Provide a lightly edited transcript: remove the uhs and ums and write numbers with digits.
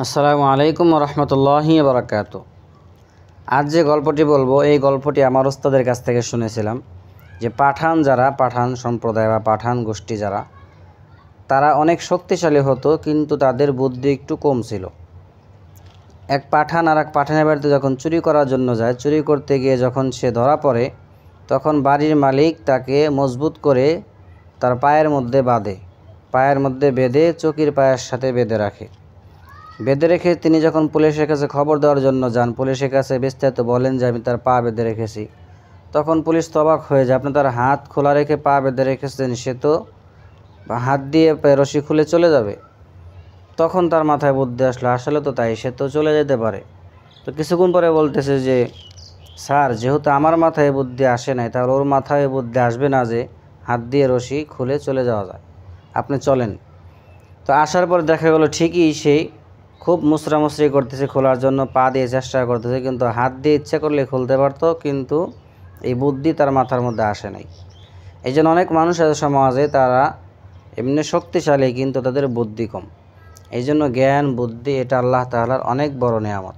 আসসালামু আলাইকুম রহমতুল্লাহি বারাকাত। আজ যে গল্পটি বলবো এই গল্পটি আমার ওস্তাদের কাছ থেকে শুনেছিলাম যে পাঠান সম্প্রদায় বা পাঠান গোষ্ঠী তারা অনেক শক্তিশালী হতো, কিন্তু তাদের বুদ্ধি একটু কম ছিল। এক পাঠান আর এক পাঠানের বাড়িতে যখন চুরি করার জন্য যায়, চুরি করতে গিয়ে যখন সে ধরা পড়ে, তখন বাড়ির মালিক তাকে মজবুত করে তার পায়ের মধ্যে বেঁধে চকির পায়ের সাথে বেঁধে রেখে তিনি যখন পুলিশের কাছে খবর দেওয়ার জন্য যান, পুলিশের কাছে বিস্তারিত বলেন যে আমি তার পা বেঁধে রেখেছি। তখন পুলিশ তো অবাক হয়ে যায়, আপনি তার হাত খোলা রেখে পা বেঁধে রেখেছেন, সে তো হাত দিয়ে রশি খুলে চলে যাবে। তখন তার মাথায় বুদ্ধি আসলো, আসলে তো তাই, সে তো চলে যেতে পারে। তো কিছুক্ষণ পরে বলতেছে যে স্যার, যেহেতু আমার মাথায় বুদ্ধি আসে নাই, তাহলে ওর মাথায় বুদ্ধি আসবে না যে হাত দিয়ে রশি খুলে চলে যাওয়া যায়, আপনি চলেন। তো আসার পর দেখা গেলো ঠিকই সেই খুব মুচড়ামুচড়ি করতেছে, খোলার জন্য পা দিয়ে চেষ্টা করতেছে, কিন্তু হাত দিয়ে ইচ্ছে করলে খুলতে পারতো, কিন্তু এই বুদ্ধি তার মাথার মধ্যে আসে নাই। এই জন্য অনেক মানুষ আছে সমাজে, তারা এমনি শক্তিশালী কিন্তু তাদের বুদ্ধি কম। এই জন্য জ্ঞান বুদ্ধি এটা আল্লাহ তাআলার অনেক বড় নেয়ামত।